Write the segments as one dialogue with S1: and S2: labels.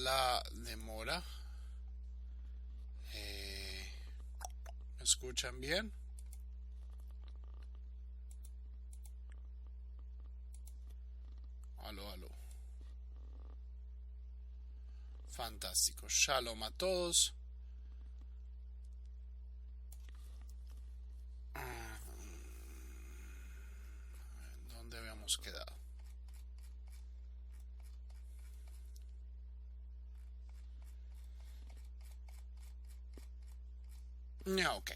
S1: la demora. ¿Me escuchan bien? Aló, aló. Fantástico. Shalom a todos. ¿Dónde habíamos quedado? Ok.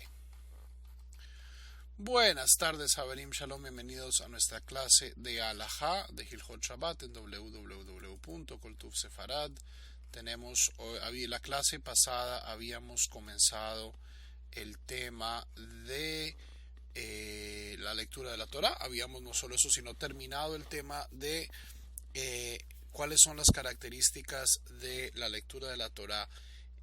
S1: Buenas tardes, Haverim Shalom. Bienvenidos a nuestra clase de Alajá de Hilchot Shabbat en www.koltufsefarad. Tenemos hoy, la clase pasada habíamos comenzado el tema de la lectura de la Torah. Habíamos no solo eso, sino terminado el tema de cuáles son las características de la lectura de la Torah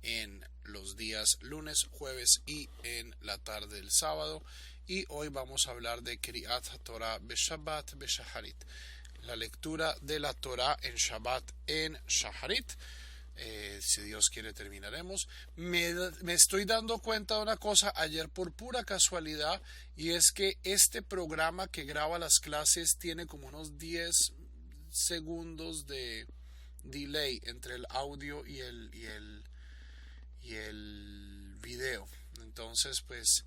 S1: en los días lunes, jueves y en la tarde del sábado. Y hoy vamos a hablar de Kriyat HaTorah Beshabbat Beshaharit, la lectura de la Torah en Shabbat en Shaharit. Si Dios quiere terminaremos. Me estoy dando cuenta de una cosa ayer por pura casualidad, y es que este programa que graba las clases tiene como unos 10 segundos de delay entre el audio y el video. Entonces pues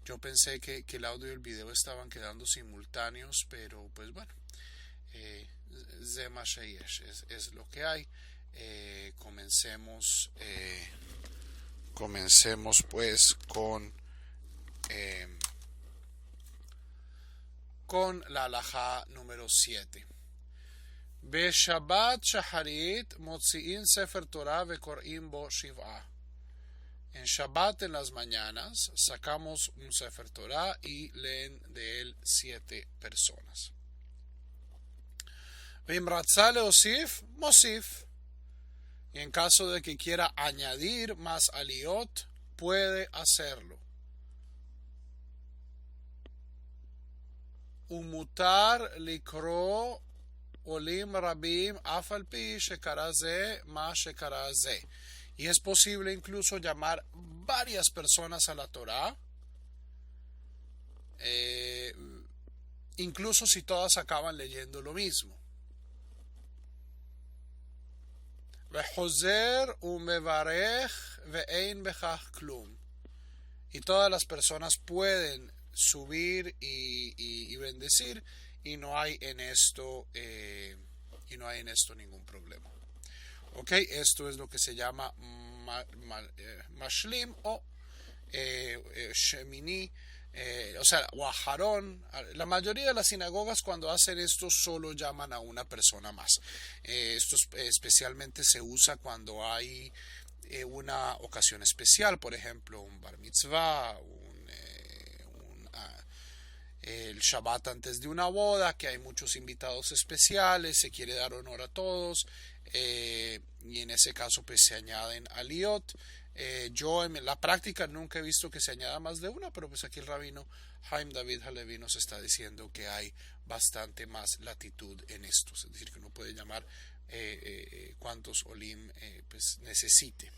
S1: yo pensé que el audio y el video estaban quedando simultáneos, pero pues bueno, Zema Sheyesh es lo que hay. Comencemos pues con la halajá número 7. Beshabbat Shaharit motzi'in sefer Torah vekor'im bo shiv'ah. En Shabbat, en las mañanas, sacamos un Sefer Torah y leen de él 7 personas. Vim ratzah leosif, mosif. Y en caso de que quiera añadir más aliot, puede hacerlo. Umutar likro olim rabim afal pi shekara ze ma shekara ze. Y es posible incluso llamar varias personas a la Torah, incluso si todas acaban leyendo lo mismo. Y todas las personas pueden subir y bendecir, y no hay en esto ningún problema. Ok, esto es lo que se llama Mashlim o Shemini, o Aharón. La mayoría de las sinagogas, cuando hacen esto, solo llaman a una persona más. Esto especialmente se usa cuando hay una ocasión especial, por ejemplo, un bar mitzvah, el Shabbat antes de una boda, que hay muchos invitados especiales, se quiere dar honor a todos, y en ese caso pues se añaden aliot. Yo en la práctica nunca he visto que se añada más de una, pero pues aquí el rabino Haim David Halevi nos está diciendo que hay bastante más latitud en esto, es decir, que uno puede llamar cuantos olim pues necesite.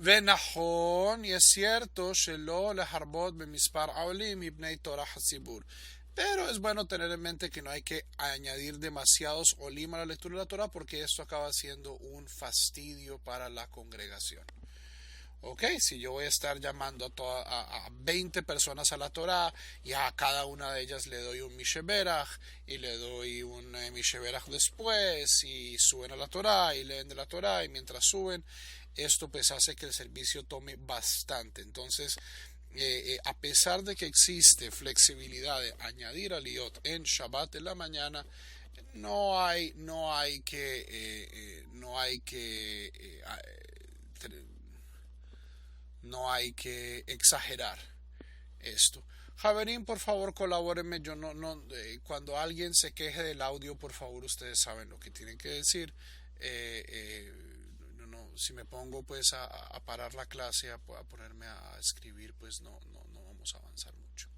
S1: ונכון, y es cierto, שלא להרבות במספר העולים מבני תורה הציבור. Pero es bueno tener en mente que no hay que añadir demasiados olim a la lectura de la Torah, porque esto acaba siendo un fastidio para la congregación. Ok, si yo voy a estar llamando a 20 personas a la Torah, y a cada una de ellas le doy un Misheberach, y le doy un Misheberach después, y suben a la Torah, y leen de la Torah, y mientras suben, esto pues hace que el servicio tome bastante. Entonces, a pesar de que existe flexibilidad de añadir aliot en Shabbat en la mañana, no hay que exagerar esto. Javerín, por favor, colabórenme. Yo cuando alguien se queje del audio, por favor, ustedes saben lo que tienen que decir. Si me pongo pues a parar la clase, a ponerme a escribir, pues no vamos a avanzar mucho.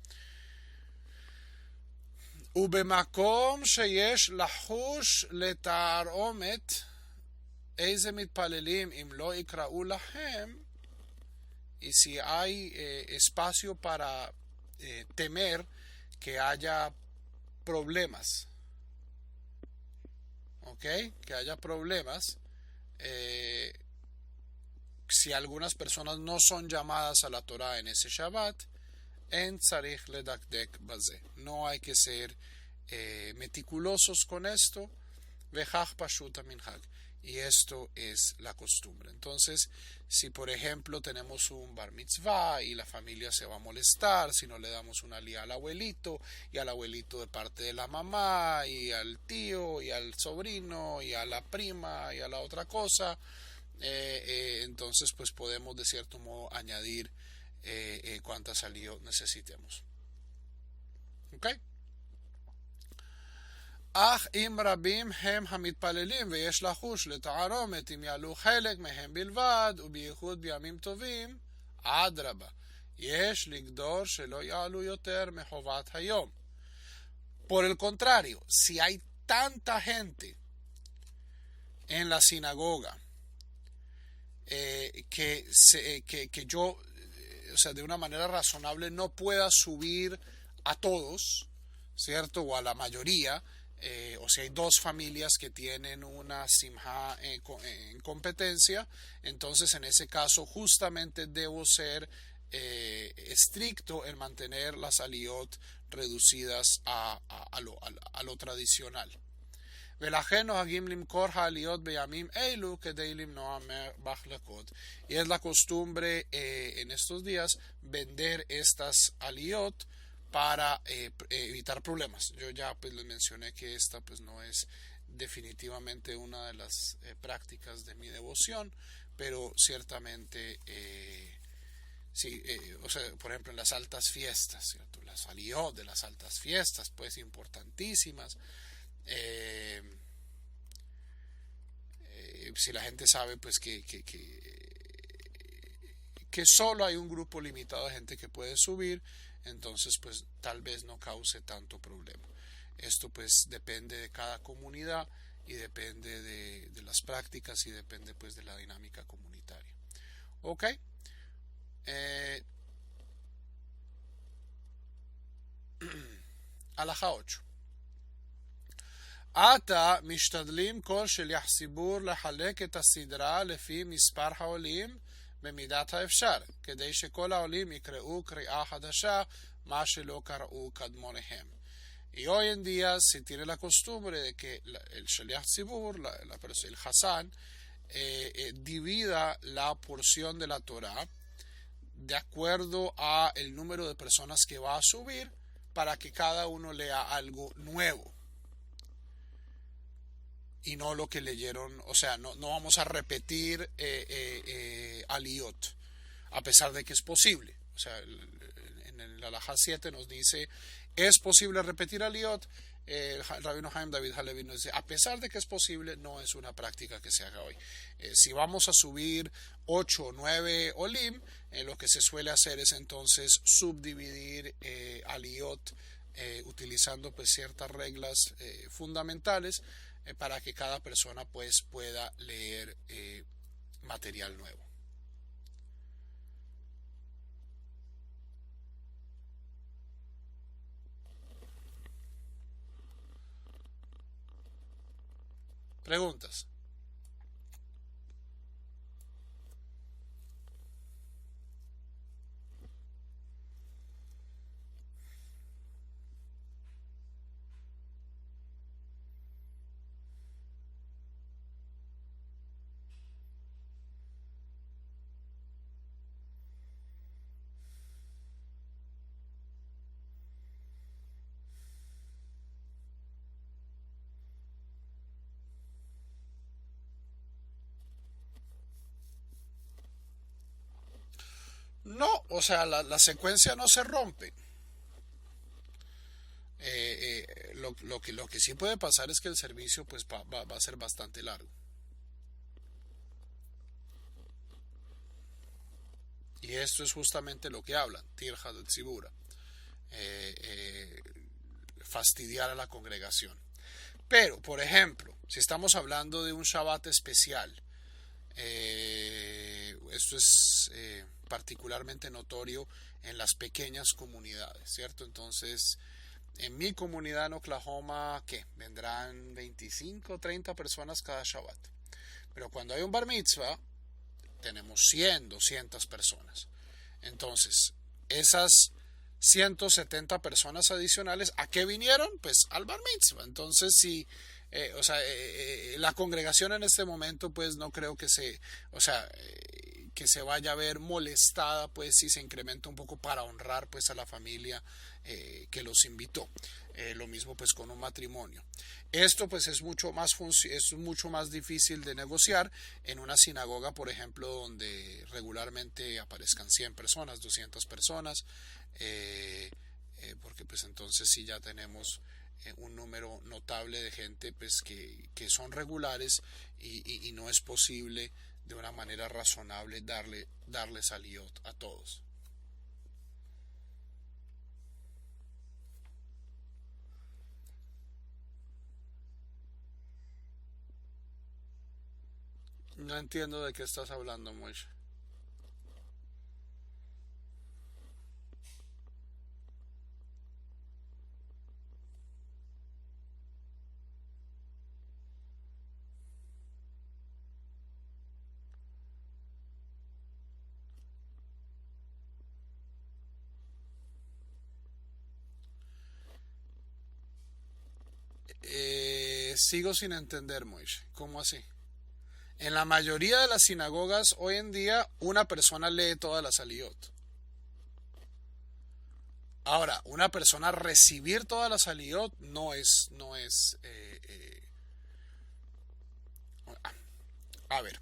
S1: ובמקום שיש לחוש לתערומת איזה מתפללים אם לא יקראו להם, y si hay espacio para temer que haya problemas, ¿ok? Que haya problemas, si algunas personas no son llamadas a la Torah en ese Shabbat, en tzarich ledakdek baze. No hay que ser meticulosos con esto. Vejach pashuta minhag. Y esto es la costumbre. Entonces, si por ejemplo tenemos un bar mitzvah y la familia se va a molestar si no le damos una alía al abuelito, y al abuelito de parte de la mamá, y al tío, y al sobrino, y a la prima, y a la otra cosa, entonces pues podemos de cierto modo añadir cuántas alíos necesitemos. ¿Ok? אך אם רבים הם המתפללים ויש לחוש לתערומת אם יעלו חלק מהם בלבד ובייחוד בימים טובים, אדרבה, יש לגדור שלא יעלו יותר מחובת היום. Por el contrario, si hay tanta gente en la sinagoga que yo, o sea, de una manera razonable no pueda subir a todos, ¿cierto? O a la mayoría, o si hay dos familias que tienen una simja en competencia, entonces en ese caso justamente debo ser estricto en mantener las aliyot reducidas a lo tradicional. ולכן נוהגים למכור העליות בימים אלו כדי למנוע מחלקות. Y es la costumbre en estos días vender estas aliyot para evitar problemas. Yo ya pues les mencioné que esta pues no es definitivamente una de las prácticas de mi devoción, pero ciertamente sí, o sea, por ejemplo en las altas fiestas, ¿cierto? Las aliyot de las altas fiestas pues importantísimas. Si la gente sabe pues que solo hay un grupo limitado de gente que puede subir, entonces pues tal vez no cause tanto problema. Esto pues depende de cada comunidad y depende de las prácticas y depende pues de la dinámica comunitaria. Ok. הלכה 8. עתה משתדלים כל שליח ציבור לחלק את הסדרה לפי מספר העולים במידת האפשר, כדי שכל העולים יקראו קריאה חדשה, מה שלא קראו קדמוניהם. Y hoy en día se tiene la costumbre de que el shaliach tzibur, el Hasan, divida la porción de la Torah de acuerdo a el número de personas que va a subir para que cada uno lea algo nuevo y no lo que leyeron, o sea, no vamos a repetir aliyot, a pesar de que es posible. O sea, en el Alajá 7 nos dice, ¿es posible repetir aliyot? El rabino Haim David Halevi nos dice, a pesar de que es posible, no es una práctica que se haga hoy. Si vamos a subir 8 o 9 olim, lo que se suele hacer es entonces subdividir aliyot utilizando pues ciertas reglas fundamentales para que cada persona pues pueda leer material nuevo. Preguntas. No, o sea, la secuencia no se rompe. Lo que sí puede pasar es que el servicio pues va a ser bastante largo. Y esto es justamente lo que hablan, Tirja de Tzibura. fastidiar a la congregación. Pero, por ejemplo, si estamos hablando de un Shabbat especial, esto es particularmente notorio en las pequeñas comunidades, ¿cierto? Entonces, en mi comunidad en Oklahoma, ¿qué? Vendrán 25, 30 personas cada Shabbat. Pero cuando hay un bar mitzvah, tenemos 100, 200 personas. Entonces, esas 170 personas adicionales, ¿a qué vinieron? Pues al bar mitzvah. Entonces, si la congregación en este momento, pues no creo que que se vaya a ver molestada, pues si se incrementa un poco para honrar, pues a la familia que los invitó. Lo mismo, pues con un matrimonio. Esto, pues es mucho más difícil de negociar en una sinagoga, por ejemplo, donde regularmente aparezcan 100 personas, 200 personas, porque pues entonces sí ya tenemos un número notable de gente pues que son regulares y no es posible de una manera razonable darle saliot a todos. No entiendo de qué estás hablando, Moishe. Sigo sin entender, Moishe. ¿Cómo así? En la mayoría de las sinagogas hoy en día una persona lee toda la saliyot. Ahora, una persona recibir toda la saliyot a ver,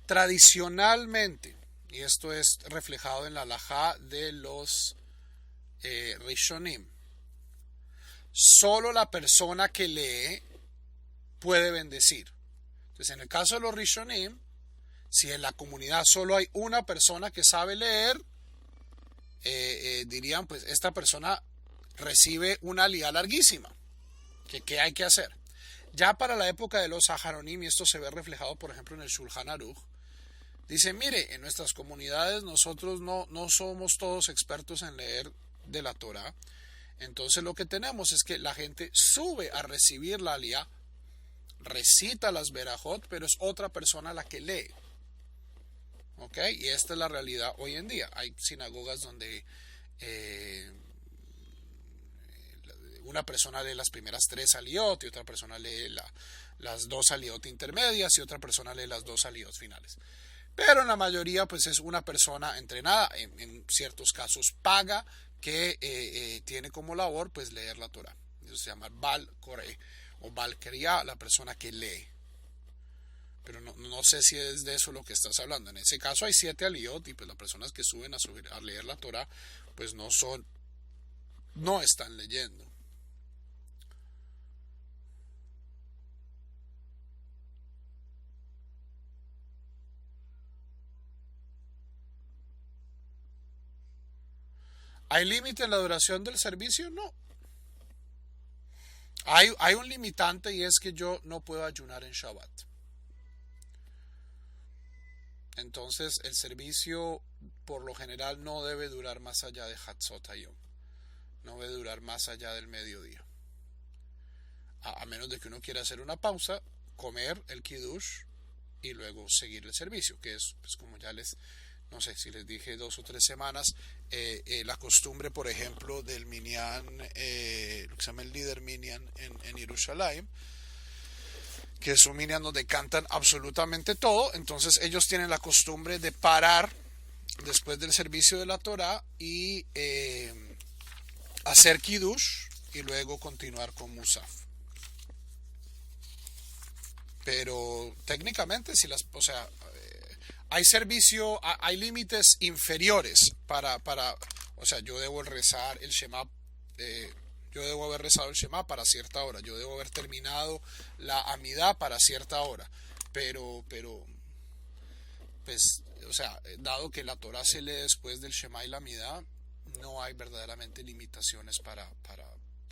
S1: tradicionalmente, y esto es reflejado en la halajá de los Rishonim, solo la persona que lee puede bendecir. Entonces, en el caso de los Rishonim, si en la comunidad solo hay una persona que sabe leer, dirían, pues esta persona recibe una aliyá larguísima. ¿Qué hay que hacer? Ya para la época de los Aharonim, y esto se ve reflejado, por ejemplo, en el Shulchan Aruch, dice, mire, en nuestras comunidades nosotros no somos todos expertos en leer de la Torah. Entonces lo que tenemos es que la gente sube a recibir la aliyá, recita las verajot, pero es otra persona la que lee. ¿Ok? Y esta es la realidad hoy en día. Hay sinagogas donde una persona lee las primeras 3 aliyot y otra persona lee las 2 aliyot intermedias y otra persona lee las 2 aliyot finales. Pero en la mayoría pues es una persona entrenada, en ciertos casos paga, que tiene como labor pues leer la Torah. Eso se llama Bal Koreh o Bal Kriya, la persona que lee. Pero no sé si es de eso lo que estás hablando. En ese caso hay 7 aliyot y pues las personas que suben a leer la Torah pues no están leyendo. ¿Hay límite en la duración del servicio? No. Hay un limitante y es que yo no puedo ayunar en Shabbat. Entonces el servicio por lo general no debe durar más allá de Hatzot Hayom. No debe durar más allá del mediodía. A menos de que uno quiera hacer una pausa, comer el kiddush y luego seguir el servicio, que es pues como ya no sé si les dije 2 o 3 semanas, la costumbre, por ejemplo, del minyan, lo que se llama el líder minyan en Jerusalén, que es un minyan donde cantan absolutamente todo. Entonces ellos tienen la costumbre de parar después del servicio de la Torah y hacer kiddush y luego continuar con musaf. Pero técnicamente hay servicio, hay límites inferiores o sea, yo debo rezar el Shema, yo debo haber rezado el Shema para cierta hora, yo debo haber terminado la Amidá para cierta hora, pero, pues, o sea, dado que la Torah se lee después del Shema y la Amidá, no hay verdaderamente limitaciones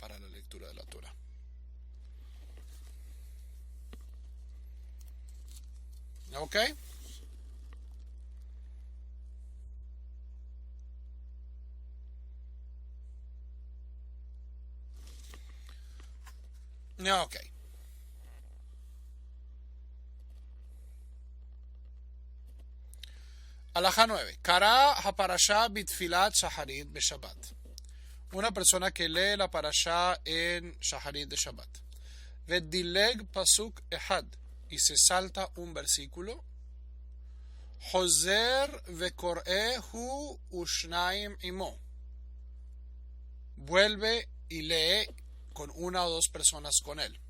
S1: para la lectura de la Torah. ¿Ok? Ok. Alajá 9. Kara haparashá bitfilat shaharit beshabbat. Una persona que lee la parashá en shaharit de Shabbat. Vedileg pasuk ehad. Y se salta un versículo. Hozer vekor'ehu ushnaim imo. Vuelve y lee con una o dos personas con él.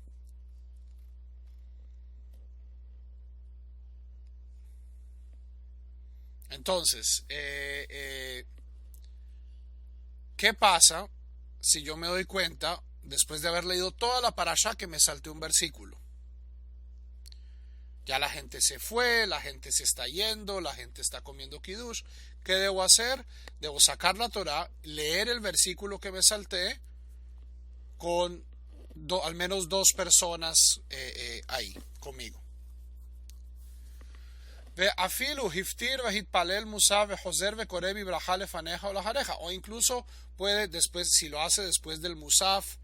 S1: Entonces, ¿qué pasa si yo me doy cuenta, después de haber leído toda la parashá, que me salté un versículo? Ya la gente se fue, la gente se está yendo, la gente está comiendo kiddush. ¿Qué debo hacer? Debo sacar la Torah, leer el versículo que me salté con al menos dos personas ahí conmigo. O incluso puede después, si lo hace después del musaf,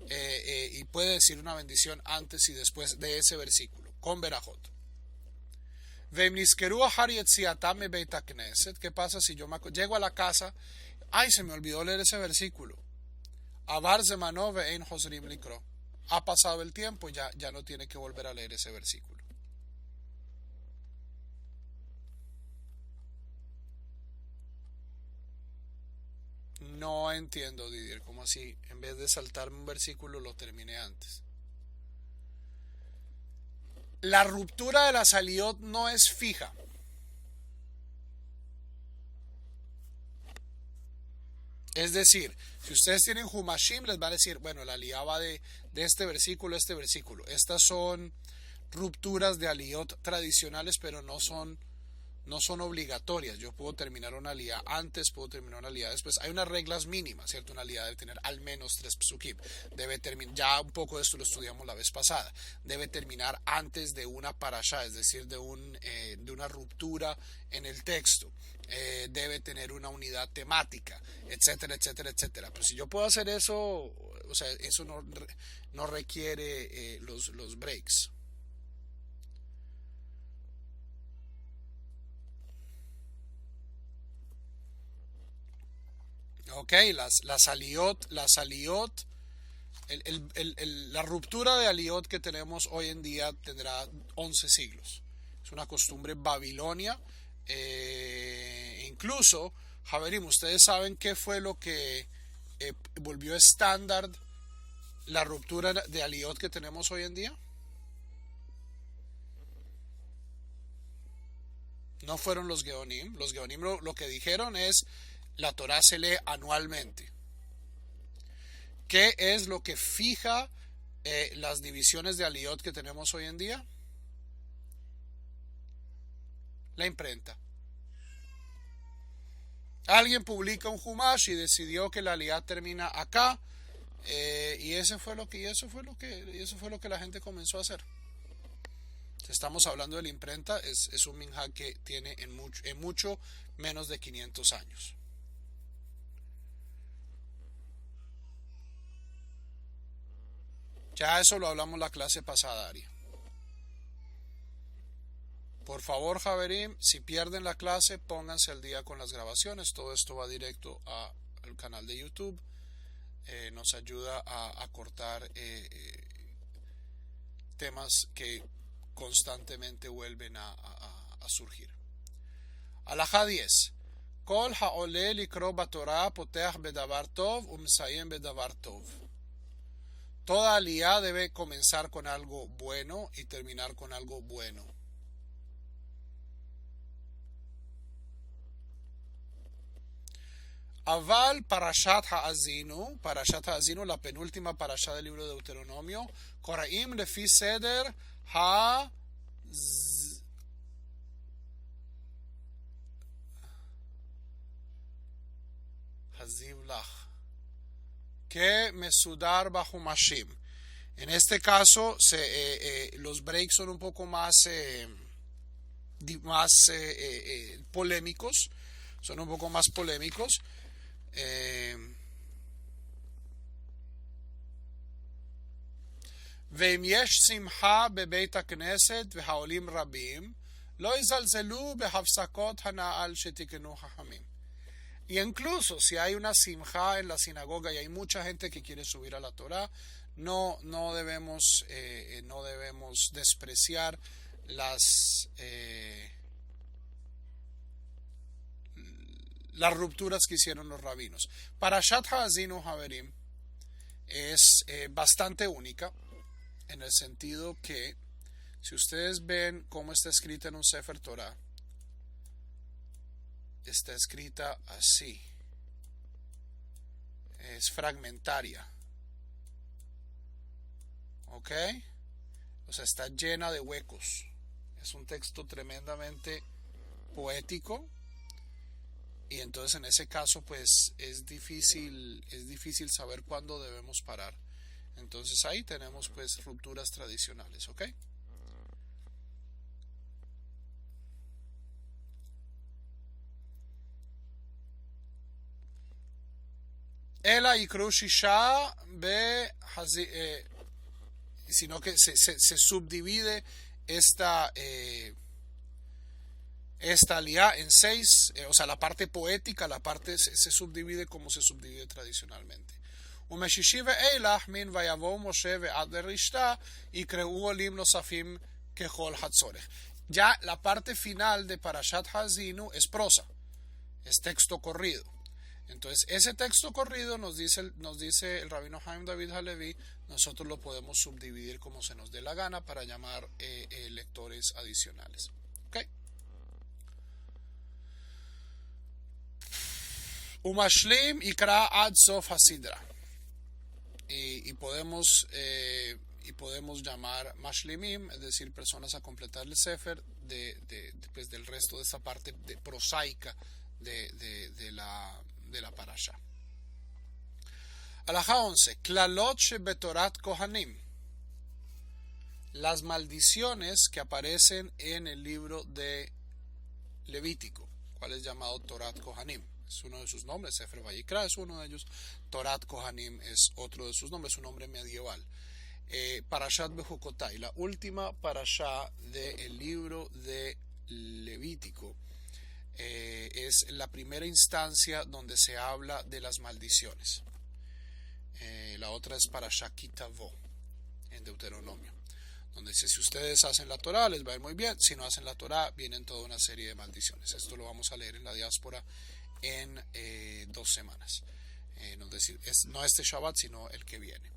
S1: y puede decir una bendición antes y después de ese versículo con berajot. ¿Qué pasa si yo llego a la casa? Ay, se me olvidó leer ese versículo. Ha pasado el tiempo, ya no tiene que volver a leer ese versículo. No entiendo, Didier, ¿cómo así? En vez de saltarme un versículo, lo terminé antes. La ruptura de la saliot no es fija. Es decir, si ustedes tienen Humashim, les va a decir, bueno, la aliyá va de este versículo a este versículo. Estas son rupturas de aliyot tradicionales, pero no son obligatorias. Yo puedo terminar una aliyá antes, puedo terminar una aliyá después. Hay unas reglas mínimas, ¿cierto? Una aliyá debe tener al menos 3 psukim. Debe terminar, ya un poco de esto lo estudiamos la vez pasada. Debe terminar antes de una parashá, es decir, de una ruptura en el texto. Debe tener una unidad temática, etcétera, etcétera, etcétera. Pero si yo puedo hacer eso, o sea, eso no requiere los breaks. Ok, las aliot, la ruptura de aliot que tenemos hoy en día tendrá 11 siglos. Es una costumbre babilonia. Incluso, Javerim, ¿ustedes saben qué fue lo que volvió estándar la ruptura de aliot que tenemos hoy en día? No fueron los Geonim. Los Geonim lo que dijeron es: la Torah se lee anualmente. ¿Qué es lo que fija las divisiones de aliyot que tenemos hoy en día? La imprenta. Alguien publica un Humash y decidió que la aliyah termina acá, y eso fue lo que la gente comenzó a hacer. Si estamos hablando de la imprenta, es un minhag que tiene en mucho menos de 500 años. Ya eso lo hablamos la clase pasada, Ari. Por favor, Javerim, si pierden la clase, pónganse al día con las grabaciones. Todo esto va directo al canal de YouTube. Nos ayuda a cortar temas que constantemente vuelven a surgir. Alajá 10. Kol ha'oleh likro batorah poteach bedavar tov umsayem bedavar tov. Toda aliyá debe comenzar con algo bueno y terminar con algo bueno. Aval Parashat Ha'azinu, la penúltima parashá del libro de Deuteronomio, Koraim lefi seder Hazivlach. que Mesudar bajo Mashim. En este caso, los breaks son un poco más polémicos. Son un poco más polémicos. ואם יש שמחה בבית הכנסת והעולים רבים, לא יזלזלו בהפסקות הנעל שתיקנו חכמים. Y incluso si hay una simja en la sinagoga y hay mucha gente que quiere subir a la Torah, no debemos despreciar las rupturas que hicieron los rabinos. Parashat Ha'azinu Haverim es bastante única en el sentido que si ustedes ven cómo está escrita en un Sefer Torah, está escrita así, es fragmentaria, ¿ok? O sea, está llena de huecos. Es un texto tremendamente poético y entonces en ese caso pues es difícil saber cuándo debemos parar. Entonces ahí tenemos pues rupturas tradicionales, ¿ok? Ela יקראו שישה sino que se subdivide esta aliyá en 6, o sea, la parte poética, la parte se subdivide como se subdivide tradicionalmente. ומשישי ואילך מן ויבואו משה ועד לרשתה יקראו עולים נוספים ככל הצורך. Ya la parte final de Parashat Ha'azinu es prosa, es texto corrido. Entonces ese texto corrido nos dice el rabino Haim David Halevi, nosotros lo podemos subdividir como se nos dé la gana para llamar lectores adicionales. ¿Okay? Umashlim ikra ad sof hasidra. Y podemos llamar mashlimim, es decir, personas a completar el sefer pues, del resto de esta parte prosaica de la parasha. Alajá 11. Klalot shebetorat kohanim. Las maldiciones que aparecen en el libro de Levítico, cual es llamado Torat Kohanim. Es uno de sus nombres. Sefer Vayikra es uno de ellos. Torat Kohanim es otro de sus nombres, un nombre medieval. Parashat Bejukotai, la última parasha del libro de Levítico, es la primera instancia donde se habla de las maldiciones. La otra es Parashat Kitavo en Deuteronomio, donde dice: si ustedes hacen la Torah les va a ir muy bien, si no hacen la Torah vienen toda una serie de maldiciones. Esto lo vamos a leer en la diáspora en 2 semanas, no este Shabbat sino el que viene.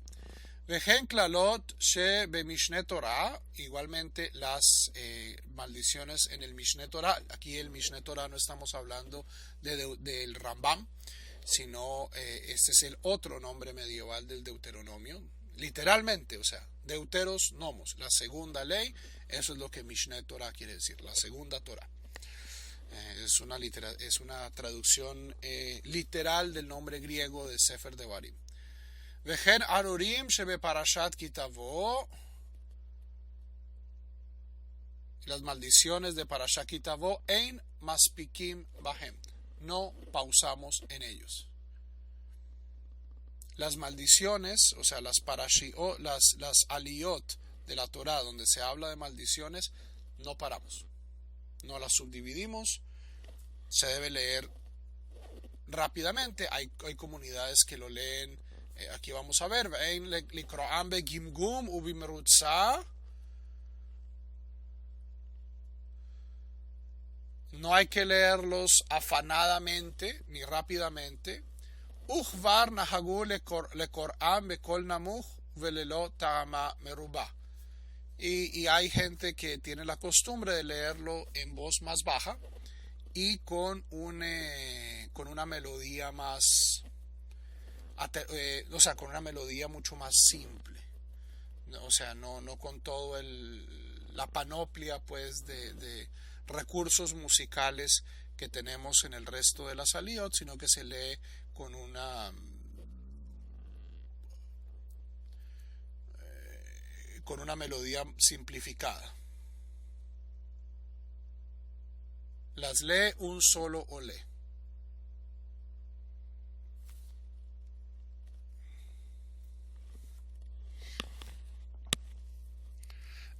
S1: Vejen klalot she be Mishneh Torah, igualmente las maldiciones en el Mishneh Torah. Aquí el Mishneh Torah no estamos hablando del Rambam, sino este es el otro nombre medieval del Deuteronomio, literalmente, o sea, Deuteros Nomos, la segunda ley. Eso es lo que Mishneh Torah quiere decir, la segunda Torah. Es una traducción literal del nombre griego de Sefer Devarim. Vejen arurim shebe parashat kitavo. Las maldiciones de Parashat Kitavo, ein maspikim bahem. No pausamos en ellos. Las maldiciones, o sea, las aliyot de la Torah, donde se habla de maldiciones, no paramos. No las subdividimos. Se debe leer rápidamente. Hay comunidades que lo leen. Aquí vamos a ver. Ein likro'am begimgum ubimerutza. No hay que leerlos afanadamente ni rápidamente. Uchvar nahagu lekor'am bekol namuch velelo ta'ama merubah. Y hay gente que tiene la costumbre de leerlo en voz más baja y con una melodía más, con una melodía mucho más simple. O sea, no con todo la panoplia pues de recursos musicales que tenemos en el resto de la Saliyot, sino que se lee con una con una melodía simplificada. Las lee un solo olé.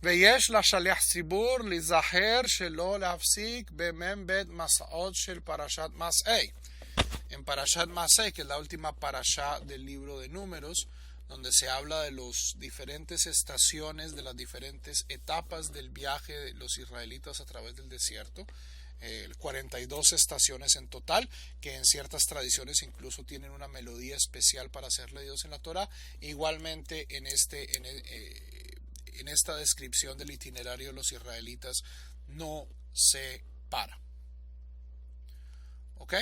S1: ויש לשליח ציבור להיזהר שלא להפסיק במ"ב מסעות של פרשת מסעי. En Parashat Masei, que es la última parashá del libro de Números, donde se habla de las diferentes estaciones, de las diferentes etapas del viaje de los israelitas a través del desierto, 42 estaciones en total, que en ciertas tradiciones incluso tienen una melodía especial para ser leídos en la Torá. Igualmente en esta descripción del itinerario de los israelitas no se para. ¿Ok?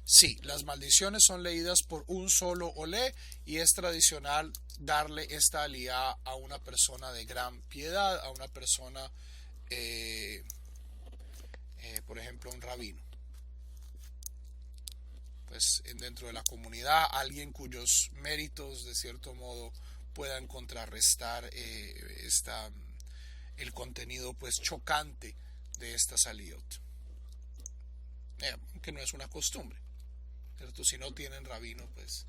S1: Sí, las maldiciones son leídas por un solo olé y es tradicional darle esta aliyá a una persona de gran piedad, a una persona, por ejemplo, un rabino. Pues dentro de la comunidad, alguien cuyos méritos de cierto modo puedan contrarrestar el contenido pues chocante de esta saliyot. Que no es una costumbre, ¿cierto? Si no tienen rabino, pues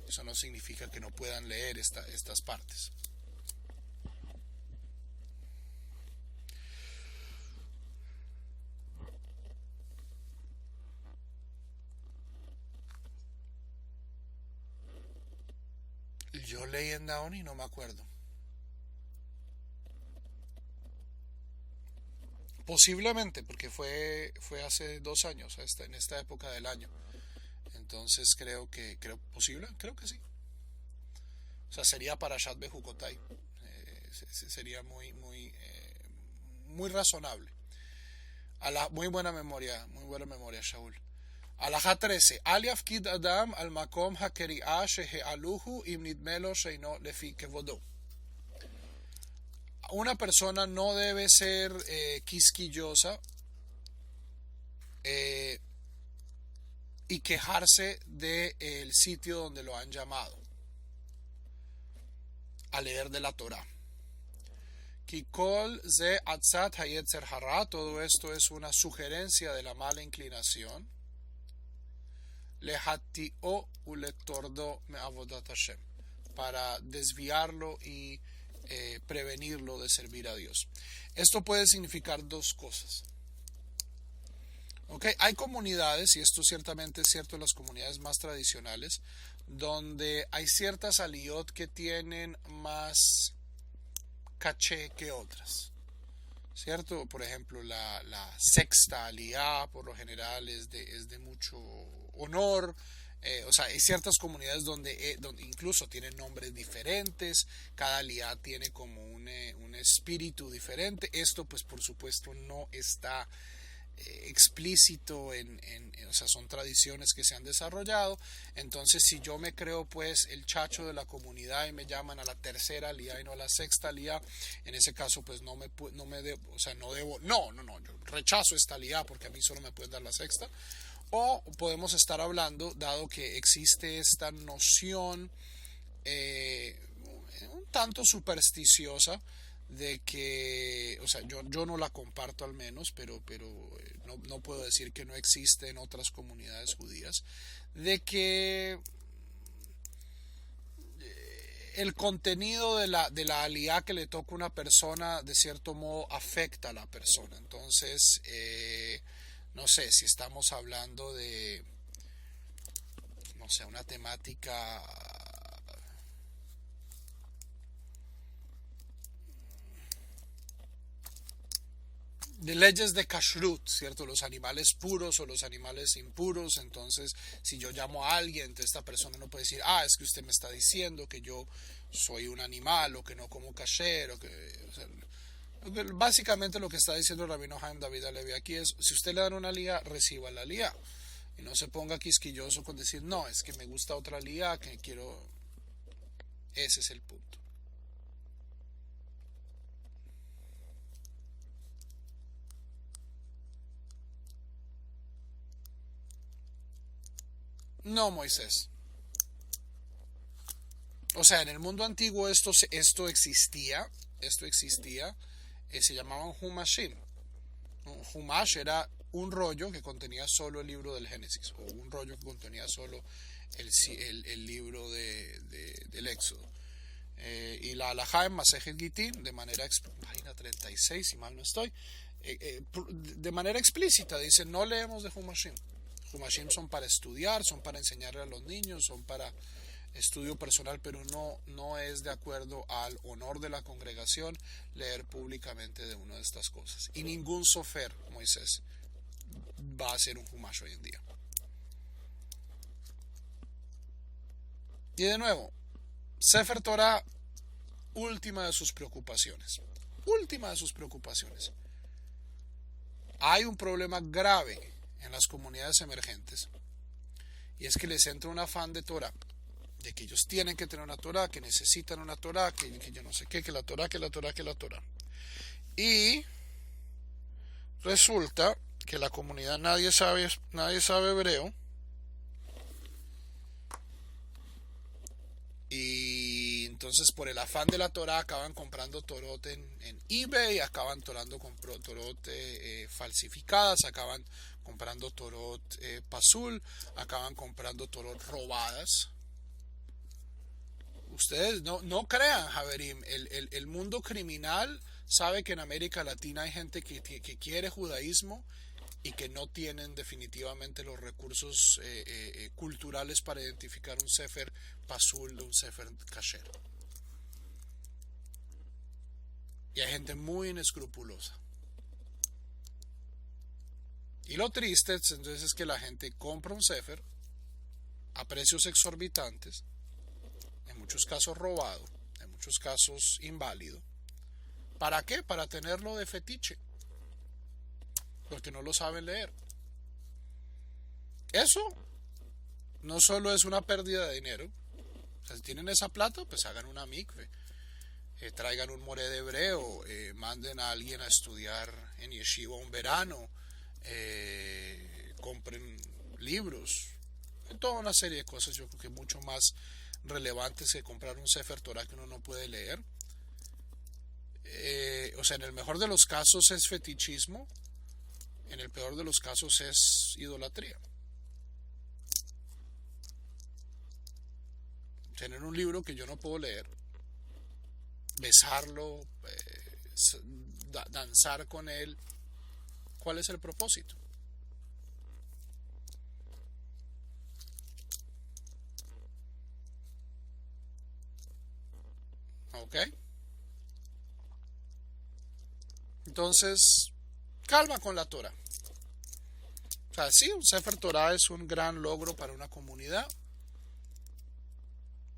S1: eso no significa que no puedan leer estas partes. Yo leí en Daon y no me acuerdo. Posiblemente, porque fue hace 2 años, en esta época del año. Entonces creo que sí. O sea, sería Parashat Bejucotai. Sería muy razonable. Muy buena memoria, Shaul. Alajá 13. Al yafkid adam al makom hakeri'ah shehe'aluhu im nidmelo sheino lefi kevodo. Una persona no debe ser quisquillosa y quejarse del sitio donde lo han llamado a leer de la Torah. Kikol ze atzat hayetzer hara, todo esto es una sugerencia de la mala inclinación. Lehatio uletordo me avodat Hashem, para desviarlo y prevenirlo de servir a Dios. Esto puede significar 2 cosas. Okay. Hay comunidades, y esto ciertamente es cierto en las comunidades más tradicionales, donde hay ciertas aliyot que tienen más caché que otras, ¿cierto? Por ejemplo, la sexta aliyá por lo general es de mucho honor. O sea, hay ciertas comunidades donde incluso tienen nombres diferentes, cada aliyá tiene como un espíritu diferente. Esto pues por supuesto no está explícito o sea, son tradiciones que se han desarrollado. Entonces, si yo me creo pues el chacho de la comunidad y me llaman a la tercera aliyá y no a la sexta aliyá, en ese caso pues yo rechazo esta aliyá porque a mí solo me pueden dar la sexta. O podemos estar hablando, dado que existe esta noción un tanto supersticiosa de que, o sea, yo no la comparto al menos, pero no puedo decir que no existe en otras comunidades judías, de que el contenido de la aliyá que le toca a una persona de cierto modo afecta a la persona. Entonces, no sé, si estamos hablando de, no sé, una temática de leyes de kashrut, ¿cierto? Los animales puros o los animales impuros. Entonces, si yo llamo a alguien, esta persona no puede decir, es que usted me está diciendo que yo soy un animal o que no como kasher, o sea, básicamente lo que está diciendo el rabino Haim David Alevi aquí es, si usted le dan una aliyá, reciba la aliyá. Y no se ponga quisquilloso con decir, no, es que me gusta otra aliyá, que quiero. Ese es el punto. No, Moisés. O sea, en el mundo antiguo esto existía, se llamaban Humashim. Humash era un rollo que contenía solo el libro del Génesis, o un rollo que contenía solo el libro del Éxodo. Y la halajá en Masejet Gitín, de manera, página 36, si mal no estoy, de manera explícita dice, no leemos de Humashim. Humashim son para estudiar, son para enseñarle a los niños, son para estudio personal, pero no es de acuerdo al honor de la congregación leer públicamente de una de estas cosas. Y ningún sofer, Moisés, va a ser un Humash hoy en día. Y de nuevo, Sefer Torah, última de sus preocupaciones. Última de sus preocupaciones. Hay un problema grave en las comunidades emergentes, y es que les entra un afán de Torah, de que ellos tienen que tener una Torah, que necesitan una Torah, que yo no sé qué, que la Torah. Y resulta que la comunidad nadie sabe hebreo, y entonces por el afán de la Torah acaban comprando Torot en eBay, acaban con Torot falsificadas, acaban comprando Torot pasul, acaban comprando Torot robadas. Ustedes no crean, Javerim, el mundo criminal sabe que en América Latina hay gente que quiere judaísmo y que no tienen definitivamente los recursos culturales para identificar un sefer pasul de un sefer kasher. Y hay gente muy inescrupulosa. Y lo triste entonces es que la gente compra un sefer a precios exorbitantes, en muchos casos robado, en muchos casos inválido. ¿Para qué? Para tenerlo de fetiche, porque no lo saben leer. Eso no solo es una pérdida de dinero. O sea, si tienen esa plata, pues hagan una mikve, traigan un moré de hebreo, manden a alguien a estudiar en yeshiva un verano, compren libros, toda una serie de cosas, yo creo que mucho más relevantes que comprar un Sefer Torah que uno no puede leer. O sea, en el mejor de los casos es fetichismo, en el peor de los casos es idolatría. Tener un libro que yo no puedo leer, besarlo, danzar con él, ¿cuál es el propósito? ¿Ok? Entonces, calma con la Torah. O sea, sí, un Sefer Torah es un gran logro para una comunidad.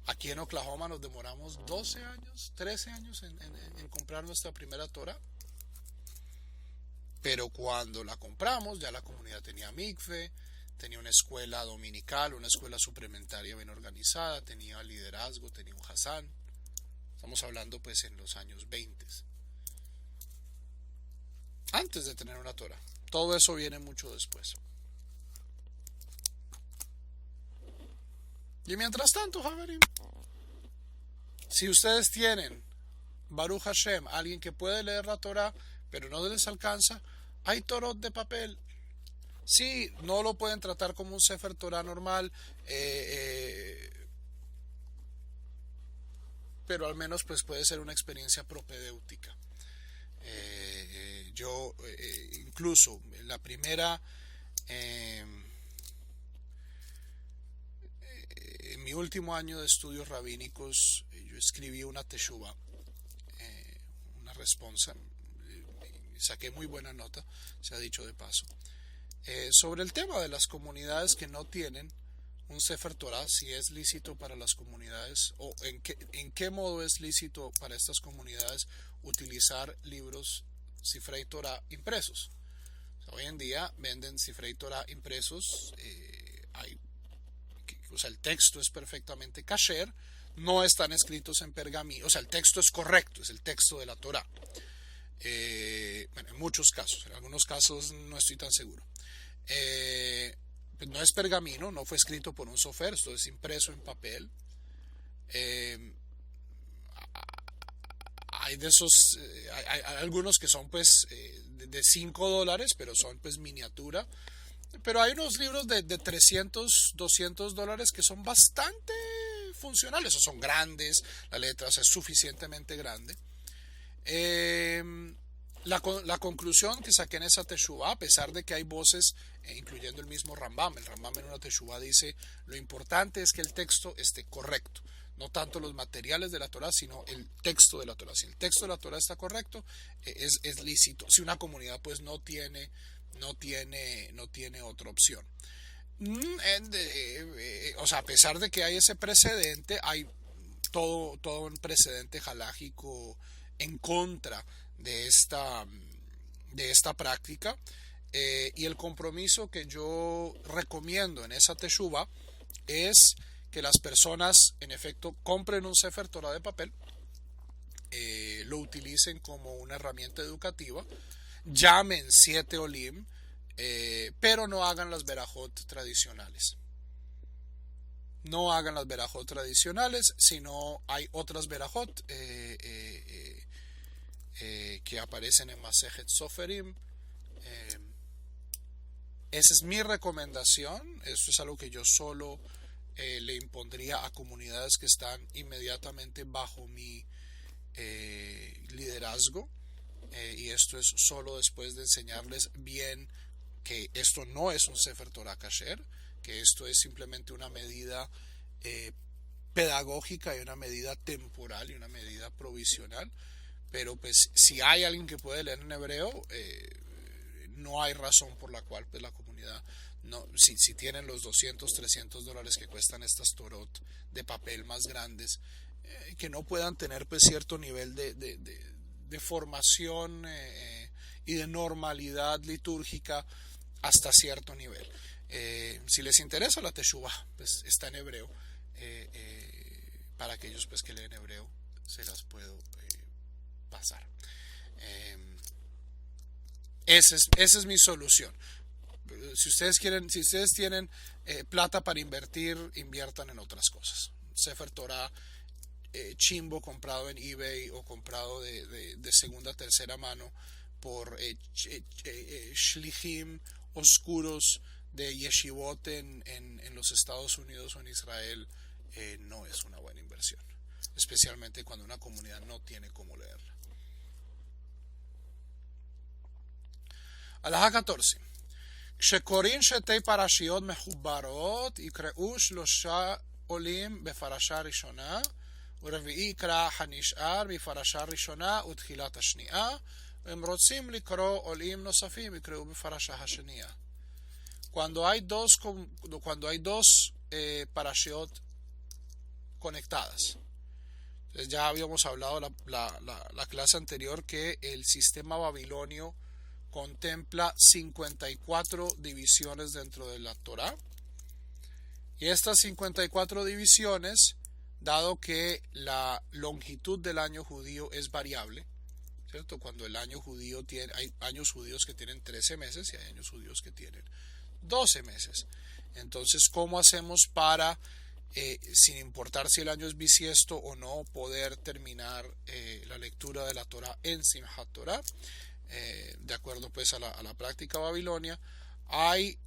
S1: Aquí en Oklahoma nos demoramos 12 años, 13 años en comprar nuestra primera Torah. Pero cuando la compramos, ya la comunidad tenía mikve, tenía una escuela dominical, una escuela suplementaria bien organizada, tenía liderazgo, tenía un Hassan. Estamos hablando pues en los años 20. Antes de tener una Torah. Todo eso viene mucho después. Y mientras tanto, Javerim, si ustedes tienen Baruch Hashem, alguien que puede leer la Torah, pero no les alcanza, hay Torot de papel. Sí, no lo pueden tratar como un Sefer Torah normal, pero al menos pues puede ser una experiencia propedéutica. Yo incluso en la primera, en mi último año de estudios rabínicos, yo escribí una teshuva, una responsa, saqué muy buena nota, se ha dicho de paso, sobre el tema de las comunidades que no tienen un Sefer Torah, si es lícito para las comunidades o en qué modo es lícito para estas comunidades utilizar libros Sifrei Torah impresos. O sea, hoy en día venden Sifrei Torah impresos, o sea, el texto es perfectamente kasher, no están escritos en pergamino, o sea, el texto es correcto, es el texto de la Torah. Bueno, en muchos casos, en algunos casos no estoy tan seguro. No es pergamino, no fue escrito por un sofer, esto es impreso en papel, Eh, hay de esos, hay algunos que son pues de $5, pero son pues miniatura. Pero hay unos libros de 300, $200 que son bastante funcionales, o son grandes, la letra, o sea, es suficientemente grande. Eh, la conclusión que saqué en esa Teshuvah, a pesar de que hay voces, incluyendo el mismo Rambam, el Rambam en una Teshuvah dice, lo importante es que el texto esté correcto, no tanto los materiales de la Torah, sino el texto de la Torah. Si el texto de la Torah está correcto, es lícito. Si una comunidad pues no tiene otra opción. O sea, a pesar de que hay ese precedente, hay todo un precedente halágico en contra de esta práctica. Y el compromiso que yo recomiendo en esa teshuva es que las personas, en efecto, compren un Sefer Torah de papel, lo utilicen como una herramienta educativa, llamen 7 Olim, pero no hagan las verajot tradicionales. No hagan las verajot tradicionales, sino hay otras verajot que aparecen en Masejet Soferim. Esa es mi recomendación. Esto es algo que yo solo le impondría a comunidades que están inmediatamente bajo mi liderazgo. Y esto es solo después de enseñarles bien que esto no es un Sefer Torah Kasher, que esto es simplemente una medida pedagógica y una medida temporal y una medida provisional. Pero pues si hay alguien que puede leer en hebreo, no hay razón por la cual pues la comunidad, no, si tienen los $200, $300 que cuestan estas Torot de papel más grandes, que no puedan tener pues cierto nivel de formación y de normalidad litúrgica hasta cierto nivel. Si les interesa la Teshuvah, pues está en hebreo. Para aquellos pues que leen hebreo, se las puedo pasar. Esa es mi solución. Si ustedes tienen plata para invertir, inviertan en otras cosas. Sefer Torah chimbo comprado en eBay o comprado de segunda tercera mano por shlichim oscuros de yeshivot en los Estados Unidos o en Israel, no es una buena inversión, especialmente cuando una comunidad no tiene cómo leerla. הלכה 14. כשקוראים שתי פרשיות מחוברות יקראו 3 עולים בפרשה ראשונה ורביעי יקרא הנשאר בפרשה ראשונה ותחילת השנייה, והם רוצים לקרוא עולים נוספים יקראו בפרשה השנייה. Cuando hay dos parashiot conectadas. Entonces ya habíamos hablado la clase anterior que el sistema babilonio contempla 54 divisiones dentro de la Torá. Y estas 54 divisiones, dado que la longitud del año judío es variable, ¿cierto? Cuando el año judío hay años judíos que tienen 13 meses y hay años judíos que tienen 12 meses. Entonces, ¿cómo hacemos para, sin importar si el año es bisiesto o no, poder terminar la lectura de la Torá en Simchat Torah? De acuerdo pues a la práctica babilonia, hay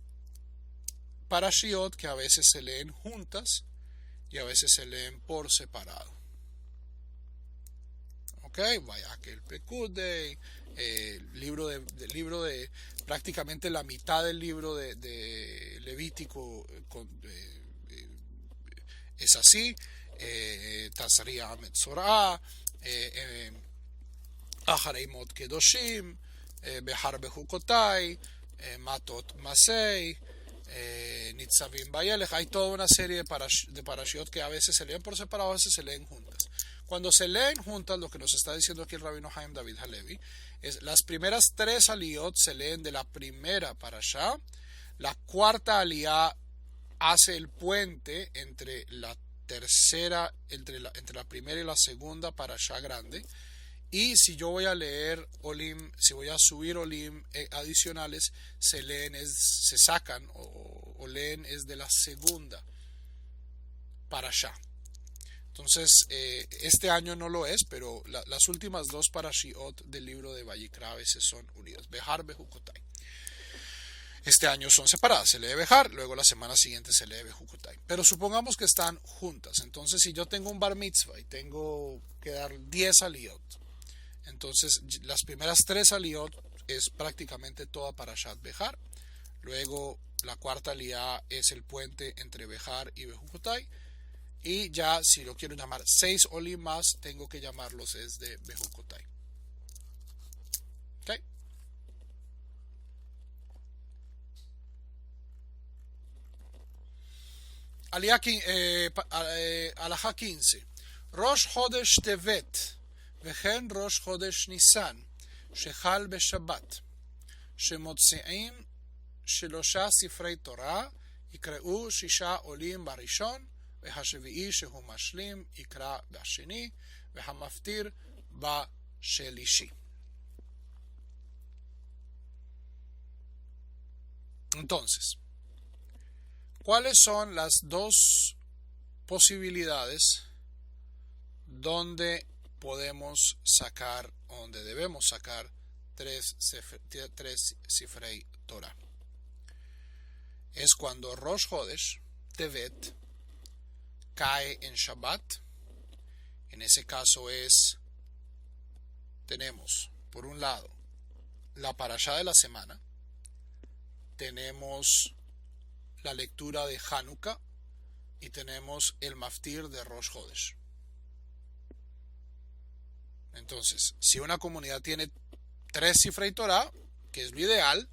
S1: parashiot que a veces se leen juntas y a veces se leen por separado. Ok, vaya que el Pekudei, libro de prácticamente la mitad del libro de Levítico es así. Tazria Metzorah, אחרי מות קדושים, בחר בחוקותיי, matot masei, nitzavim bayelech. Hay toda una serie de parashiot que a veces se leen por separado, a veces se leen juntas. Cuando se leen juntas, lo que nos está diciendo aquí el rabino Haim David Halevi es las primeras 3 aliyot se leen de la primera parashá, la cuarta aliyá hace el puente entre la tercera, entre la primera y la segunda parashá grande. Y si yo voy a leer Olim, si voy a subir Olim adicionales, se sacan o leen es de la segunda parashá. Entonces, este año no lo es, pero las últimas dos parashiot del libro de Vayikra a veces son unidas. Behar, Bejukotai. Este año son separadas, se lee Behar, luego la semana siguiente se lee Bejukotai. Pero supongamos que están juntas. Entonces, si yo tengo un bar mitzvah y tengo que dar 10 aliyot, entonces las primeras 3 aliyot es prácticamente toda parashat Behar. Luego la cuarta aliyah es el puente entre Behar y Bejukotai. Y ya si lo quiero llamar 6 olim más, tengo que llamarlos es de Bejukotai. ¿Ok? Alajá 15. Rosh Chodesh Tevet, וכן Rosh Chodesh Nisan, שחל בשבת, שמוציאים 3 ספרי תורה, יקראו 6 עולים בראשון, והשביעי שהוא משלים יקרא בשני, והמפטיר בשלישי. Entonces, ¿cuáles son las dos posibilidades donde podemos sacar, donde debemos sacar 3 Sifrei Torah? Es cuando Rosh Chodesh Tevet cae en Shabbat. En ese caso tenemos por un lado la parashá de la semana, tenemos la lectura de Hanukkah y tenemos el maftir de Rosh Chodesh. Entonces, si una comunidad tiene 3 Sifrei Torah, que es lo ideal,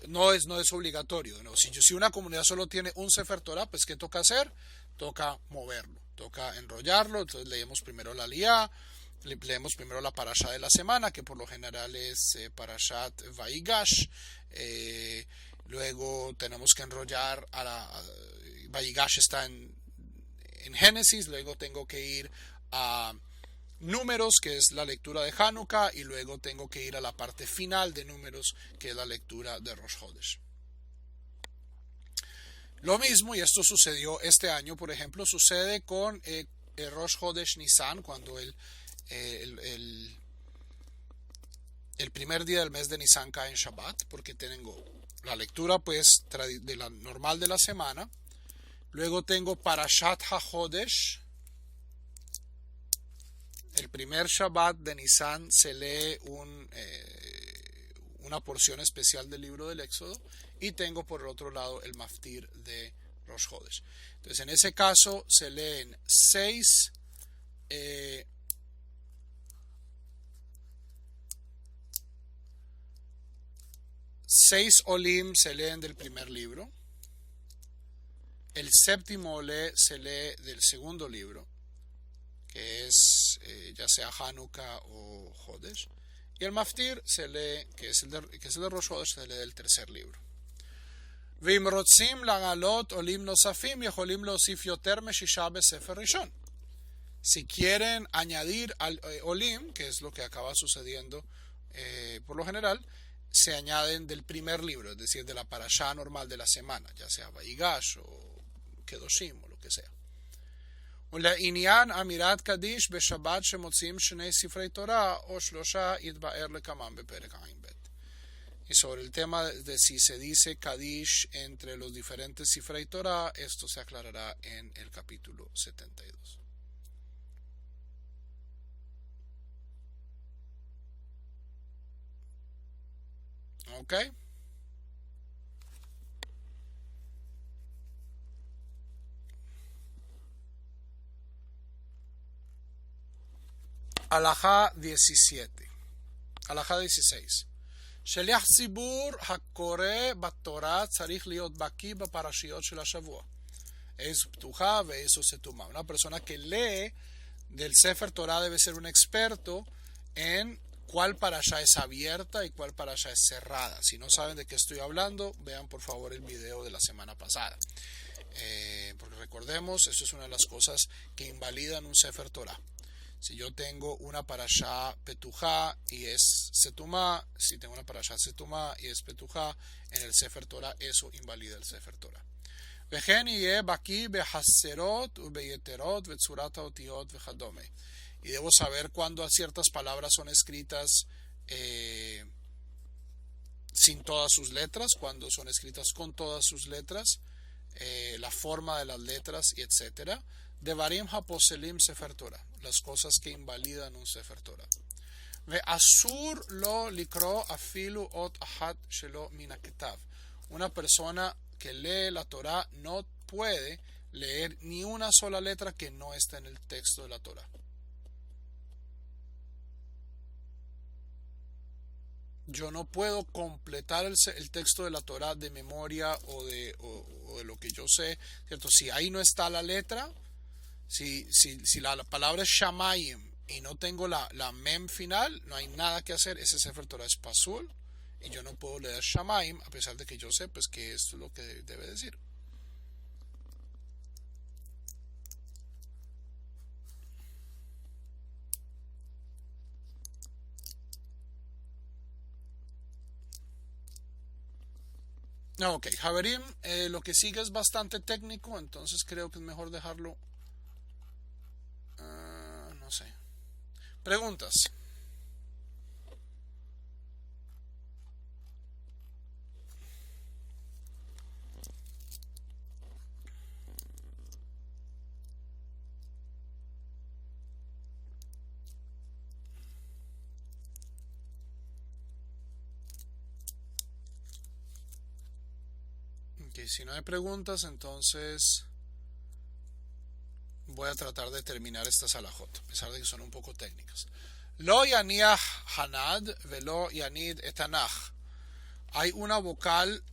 S1: no es obligatorio, ¿no? Si una comunidad solo tiene un Sefer Torah, pues ¿qué toca hacer? Toca moverlo, toca enrollarlo. Entonces leemos primero la aliyah, leemos primero la parashá de la semana, que por lo general es Parashat Vayigash. Luego tenemos que enrollar Vayigash está en Génesis. Luego tengo que ir a Números, que es la lectura de Hanukkah, y luego tengo que ir a la parte final de Números, que es la lectura de Rosh Chodesh. Lo mismo, y esto sucedió este año, por ejemplo, sucede con el Rosh Chodesh Nisan, cuando el primer día del mes de Nisan cae en Shabbat, porque tengo la lectura pues de la normal de la semana. Luego tengo Parashat HaChodesh. El primer Shabbat de Nisan se lee una porción especial del libro del Éxodo, y tengo por el otro lado el maftir de Rosh Chodesh. Entonces en ese caso se leen 6 olim se leen del primer libro, el séptimo olé se lee del segundo libro, que es ya sea Hanukkah o Chodesh, y el maftir se lee, que es el de Rosh Chodesh, se lee del tercer libro. ואם רוצים להעלות עולים נוספים, יכולים להוסיף יותר מ6 בספר ראשון. Si quieren añadir al olim, que es lo que acaba sucediendo por lo general, se añaden del primer libro, es decir, de la parashá normal de la semana, ya sea Vayigash o Kedoshim o lo que sea. ולעניין אמירת קדיש בשבת שמוציאים 2 ספרי תורה או 3 יתבאר לקמם בפרק ע"ב. Y sobre el tema de si se dice Kadish entre los diferentes Sifrei Torah, esto se aclarará en el capítulo 72. ¿Ok? Alajá 17. Alajá 16. שליח ציבור הקורא בתורה צריך להיות בקיא בפרשיות של השבוע. איזו פתוחה ואיזו סתומה. Una persona que lee del Sefer Torah debe ser un experto en cuál parashá es abierta y cuál parashá es cerrada. Si no saben de qué estoy hablando, vean por favor el video de la semana pasada. Porque recordemos, esto es una de las cosas que invalidan un Sefer Torah. Si yo tengo una parashá petujá y es setumá, si tengo una parashá setumá y es petujá, en el Sefer Torah eso invalida el Sefer Torah. וכן יהיה בקיא בחסרות וביתרות וצורת האותיות וכדומה. Y debo saber cuándo ciertas palabras son escritas sin todas sus letras, cuando son escritas con todas sus letras, la forma de las letras y etc. Devarim haposelim sefer Torah, las cosas que invalidan un sefer Torah. Ve'asur lo likro afilu ot ahat shelo min haketav. Una persona que lee la Torah no puede leer ni una sola letra que no está en el texto de la Torah. Yo no puedo completar el texto de la Torah de memoria o de lo que yo sé, ¿cierto? Si ahí no está la letra, si la palabra es shamayim y no tengo la mem final, no hay nada que hacer. Ese Sefer Torah es pasul y yo no puedo leer shamayim a pesar de que yo sé pues que esto es lo que debe decir. Ok, Javerim, lo que sigue es bastante técnico, entonces creo que es mejor dejarlo. No sé. Preguntas. Okay, si no hay preguntas, entonces voy a tratar de terminar estas alajot, a pesar de que son un poco técnicas. Lo yaniach hanad velo yanid etanach. Hay una vocal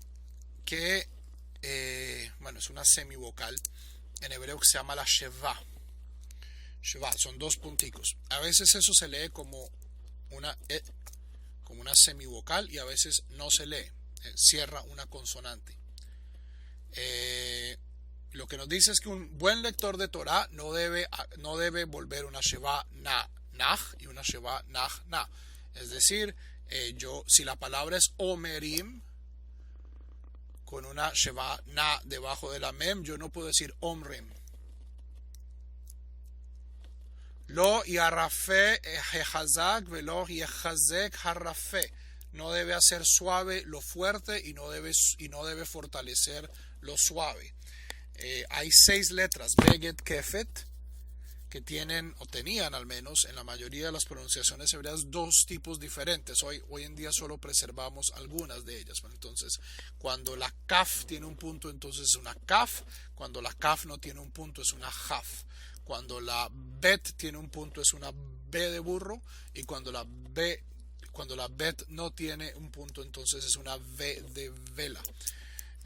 S1: que, es una semivocal en hebreo que se llama la sheva. Sheva, son dos punticos. A veces eso se lee como una semivocal y a veces no se lee, cierra una consonante. Lo que nos dice es que un buen lector de Torah no debe volver una sheva nach y una sheva nach na. Es decir, si la palabra es omerim con una sheva na debajo de la mem, yo no puedo decir omrim. Lo yarrafe hechazak velo yechazek harrafe. No debe hacer suave lo fuerte y no debe fortalecer lo suave. Hay 6 letras, Beget Kefet, que tienen, o tenían al menos, en la mayoría de las pronunciaciones hebreas, 2 tipos diferentes. Hoy en día solo preservamos algunas de ellas. Entonces, cuando la Kaf tiene un punto, entonces es una Kaf. Cuando la Kaf no tiene un punto, es una Jaf. Cuando la Bet tiene un punto, es una B de burro. Y cuando la Bet no tiene un punto, entonces es una V de vela.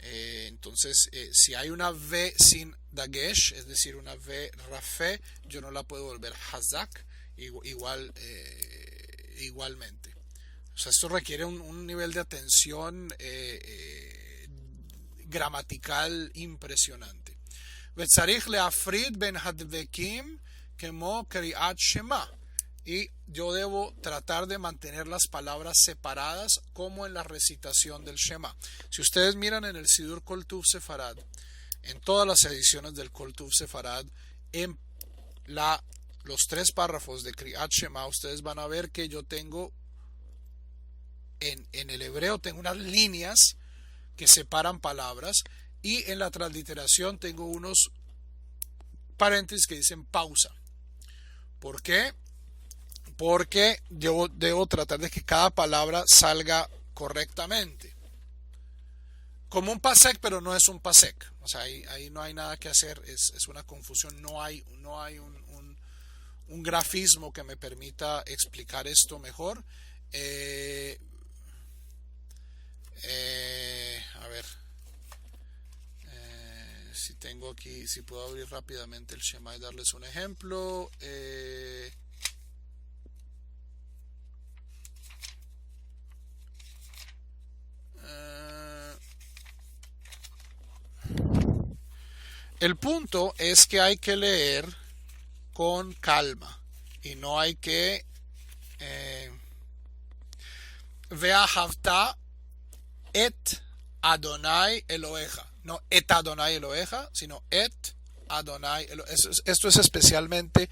S1: Entonces, si hay una V sin dagesh, es decir, una V rafé, yo no la puedo volver hazak igualmente. O sea, esto requiere un nivel de atención gramatical impresionante. Vetzarich leafrid ben hadvekim kemo kriat shema. Y yo debo tratar de mantener las palabras separadas como en la recitación del Shema. Si ustedes miran en el Sidur Kol Tuv Sefarad, en todas las ediciones del Kol Tuv Sefarad, en los 3 párrafos de Kriat Shema, ustedes van a ver que yo tengo, en el hebreo tengo unas líneas que separan palabras y en la transliteración tengo unos paréntesis que dicen pausa. ¿Por qué? Porque yo debo tratar de que cada palabra salga correctamente. Como un pasek, pero no es un pasek. O sea, ahí no hay nada que hacer, es una confusión. No hay un grafismo que me permita explicar esto mejor. A ver. Si tengo aquí, si puedo abrir rápidamente el Shema y darles un ejemplo. El punto es que hay que leer con calma y no hay que Ve'ahavta et Adonai Eloheja. no et Adonai Eloheja, sino et Adonai Esto es especialmente